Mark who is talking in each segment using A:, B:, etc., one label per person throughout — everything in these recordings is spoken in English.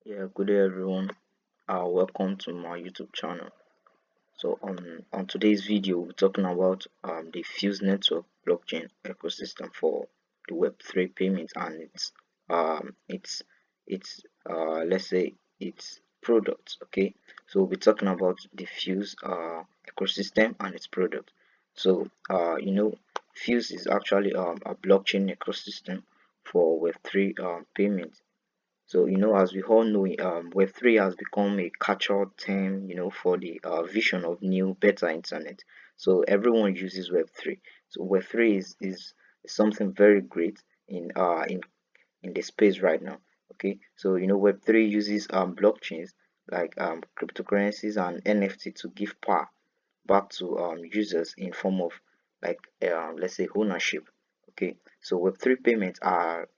A: Yeah, good day everyone. Welcome to my YouTube channel. So on today's video, we're talking about the Fuse Network blockchain ecosystem for the Web3 payments and its let's say its products. Okay, so we'll be talking about the Fuse ecosystem and its product. So Fuse is actually a blockchain ecosystem for Web3 payments. So, as we all know, Web3 has become a catch-all term, for the vision of new, better internet. So everyone uses Web3. So Web3 is something very great in the space right now. Okay, so Web3 uses blockchains like cryptocurrencies and NFT to give power back to users in form of like let's say ownership. Okay, so Web3 payments are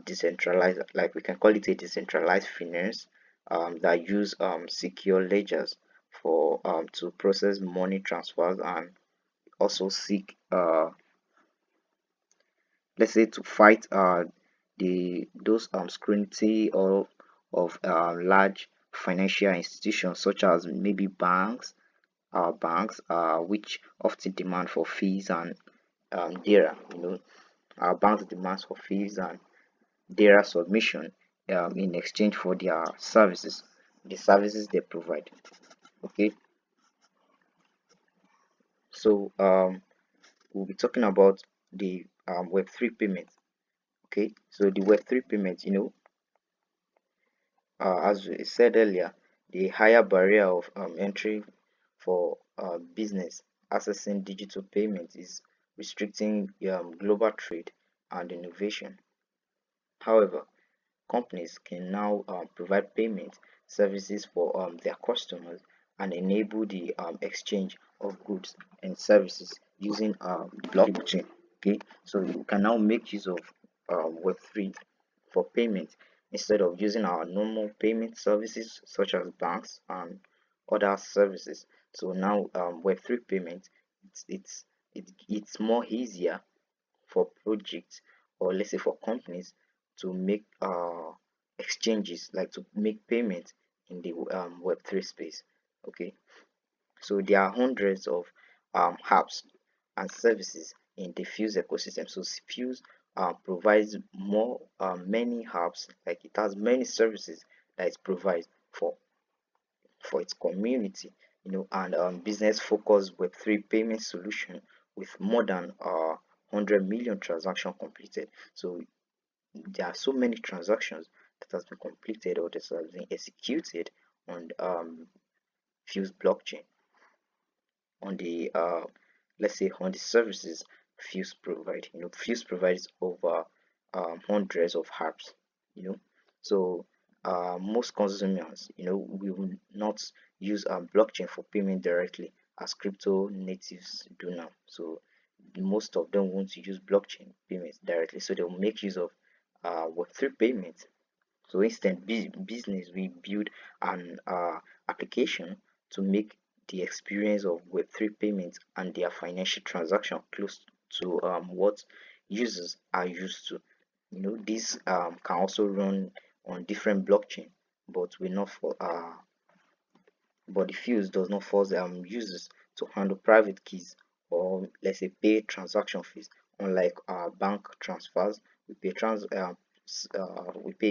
A: decentralized, like we can call it a decentralized finance that use secure ledgers for to process money transfers and also seek let's say to fight the those scrutiny or of large financial institutions such as maybe banks which often demand for fees and data. Our banks demands for fees and data submission in exchange for their services, the services they provide. Okay, so we'll be talking about the Web3 payment. Okay, so the Web3 payment, as we said earlier, the higher barrier of entry for business accessing digital payments is restricting global trade and innovation. However, companies can now provide payment services for their customers and enable the exchange of goods and services using blockchain. Okay, so you can now make use of Web3 for payment instead of using our normal payment services such as banks and other services. So now Web3 payment it's more easier for projects or let's say for companies to make exchanges like to make payments in the web3 space. Okay, so there are hundreds of apps and services in the Fuse ecosystem. So Fuse provides more many apps, like it has many services that it provides for its community, and business focused Web3 payment solution with more than 100 million transactions completed. So there are so many transactions that has been completed or that has been executed on Fuse blockchain on the let's say on the services Fuse provide. Fuse provides over hundreds of apps. You know, so most consumers, we will not use blockchain for payment directly as crypto natives do now. So most of them want to use blockchain payments directly, so they will make use of Web3 payments. So instead, business we build an application to make the experience of Web3 payments and their financial transaction close to what users are used to. This can also run on different blockchain, but will not for but the Fuse does not force users to handle private keys or let's say pay transaction fees. Unlike bank transfers, we pay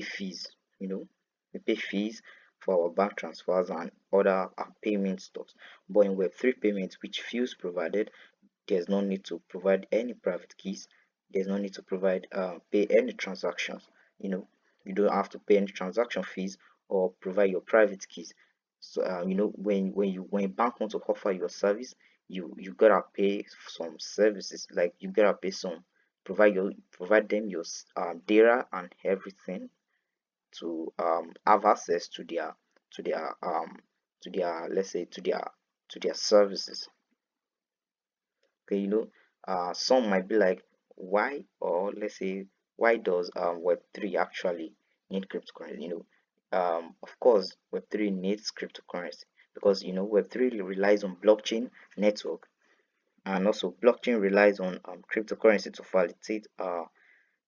A: fees. You know, we pay fees for our bank transfers and other payment stuffs. But in Web3 payments, which Fuse provided, there's no need to provide any private keys. There's no need to provide pay any transactions. You know, you don't have to pay any transaction fees or provide your private keys. So when a bank wants to offer you a service, you gotta pay some services, like you gotta pay some provide them your data and everything to have access to their let's say to their services. Okay, some might be like, why, or let's say, why does Web3 actually need cryptocurrency? Of course, Web3 needs cryptocurrency because Web3 relies on blockchain network, and also blockchain relies on cryptocurrency to validate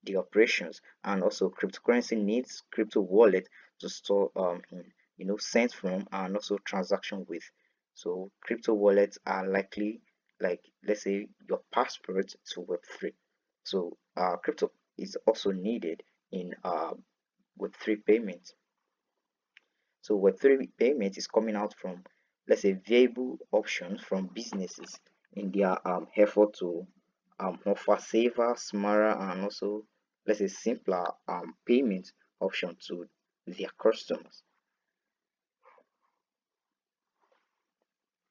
A: the operations. And also cryptocurrency needs crypto wallet to store cents from and also transaction with. So crypto wallets are likely, like, let's say, your passport to Web3. So crypto is also needed in Web3 payments. So Web3 payment is coming out from, let's say, viable options from businesses in their effort to offer safer, smarter, and also, let's say, simpler payment option to their customers.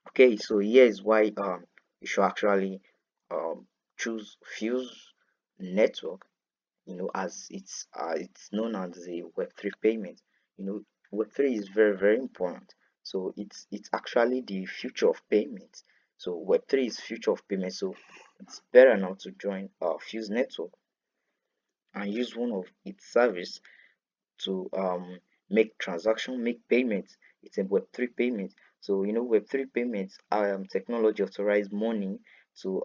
A: Okay, so here is why you should actually um, choose Fuse Network, as it's known as a Web3 payment. Web3 is very, very important. So it's actually the future of payments. So Web3 is future of payments. So it's better now to join Fuse Network and use one of its service to make transaction, make payments. It's a Web3 payment. So Web3 payments are technology authorized money to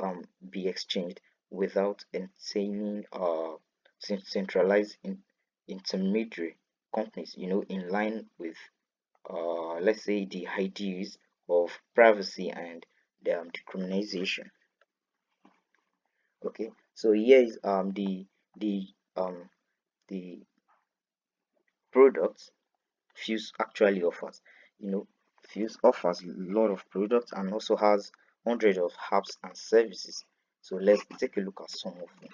A: be exchanged without obtaining centralized intermediary companies. In line with let's say the ideas of privacy and decriminalization. Okay, so here is the um the products Fuse actually offers. You know, Fuse offers a lot of products and also has hundreds of apps and services. So let's take a look at some of them.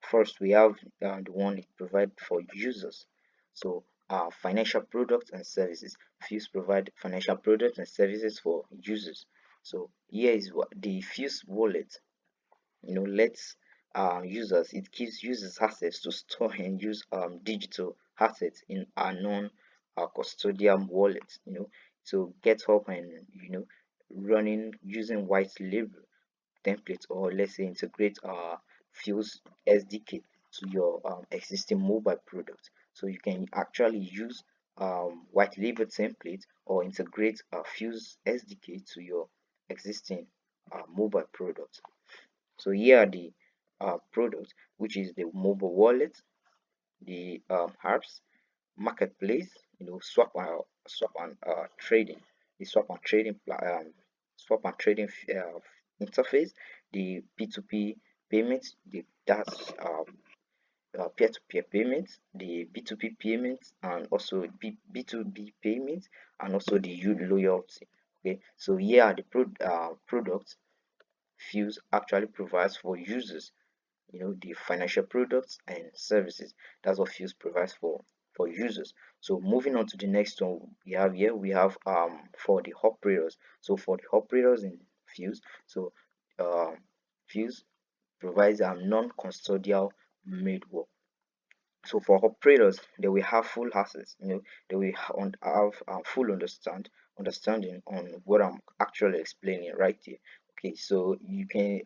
A: First, we have the one it provides for users. So financial products and services. Fuse provide financial products and services for users. So here is what the Fuse wallet lets users it gives users access to store and use digital assets in a non custodial wallet, so get up and running using white label template, or let's say integrate Fuse SDK to your existing mobile product. So you can actually use white label template or integrate Fuse SDK to your existing mobile product. So here are the products, which is the mobile wallet, the apps, marketplace, swap and trading, the swap and trading interface, the P2P payments, the that's peer-to-peer payments, the B2B payments, and also B2B payments, and also the loyalty. Okay, so here are the products Fuse actually provides for users, the financial products and services. That's what Fuse provides for users. So moving on to the next one we have here, we have for the operators. So for the operators in Fuse, so um Fuse provides a non-custodial middleware. So for operators, they will have full access. They will have full understanding on what I'm actually explaining right here. Okay, so you can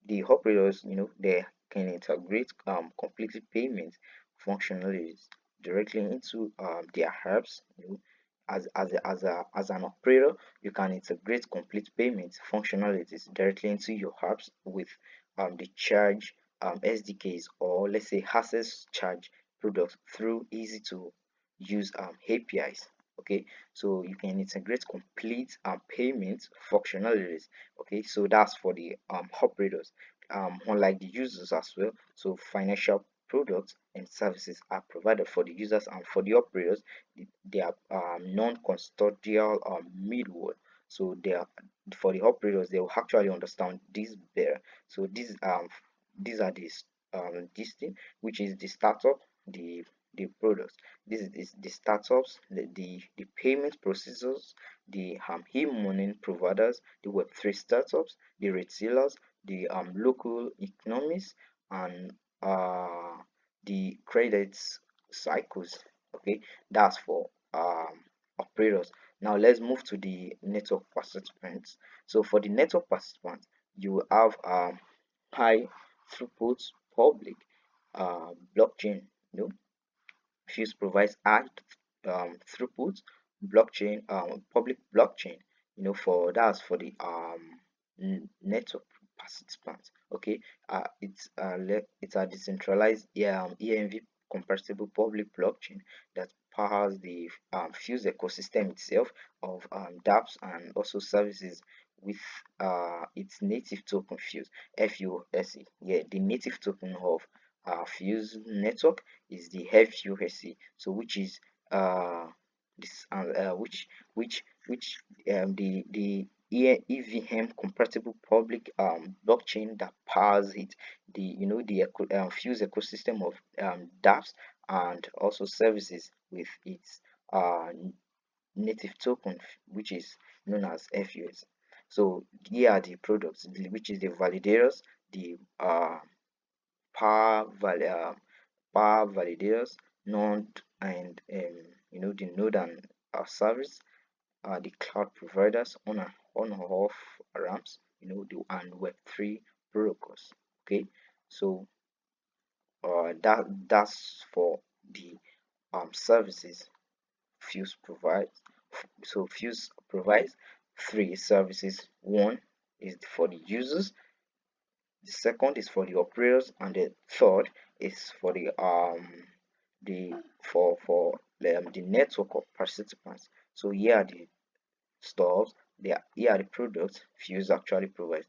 A: the operators, they can integrate completely payment functionalities directly into their apps. As an operator, you can integrate complete payment functionalities directly into your apps with the charge SDKs, or let's say access charge products through easy to use APIs. Okay, so you can integrate complete payment functionalities. Okay, so that's for the operators, unlike the users as well. So financial products and services are provided for the users, and for the operators they are non-custodial middleware. So they are for the operators, they will actually understand this better. So these are this thing, which is the startup, the products. This is the startups, the payment processors, the e-money providers, the Web3 startups, the retailers, the local economies, and the credit cycles. Okay, that's for operators. Now let's move to the network participants. So for the network participants, you will have high throughput public blockchain. Fuse provides high throughput public blockchain. For that's for the network participants. Okay, it's a decentralized ENV compatible public blockchain that powers the Fuse ecosystem itself of dApps and also services with its native token Fuse, FUSE. Yeah, the native token of Fuse network is the FUSE, so which is this which the EVM compatible public blockchain that powers it, the the Fuse ecosystem of dApps and also services with its uh, native token, which is known as FUS. So here are the products, which is the validators, the power val power validators, node and the node and service, the cloud providers on or off ramps, and Web3 protocols. Okay, so that's for the services Fuse provides. So Fuse provides three services. One is for the users, the second is for the operators, and the third is for the the network of participants. So here are the stores. Here are the products Fuse actually provide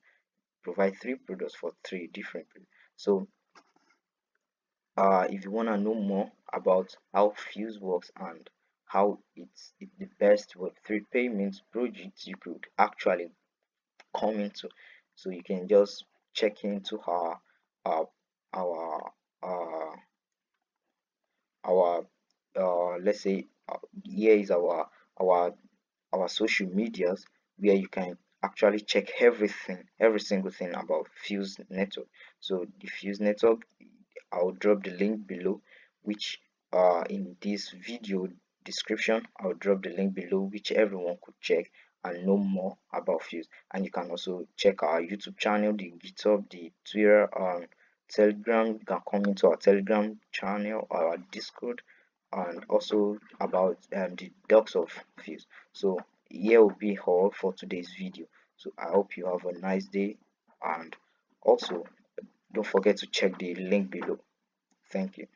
A: three products for three different people. So if you want to know more about how Fuse works and how it's the best Web3 payments project you could actually come into, so you can just check into uh, our uh, our let's say here is our our social medias, where you can actually check every single thing about Fuse network. So the Fuse network, I'll drop the link below, which in this video description, I'll drop the link below, which everyone could check and know more about Fuse. And you can also check our YouTube channel, the GitHub, the Twitter, Telegram. You can come into our Telegram channel, our Discord, and also about the docs of Fuse. So here will be all for today's video. So I hope you have a nice day, and also don't forget to check the link below. Thank you.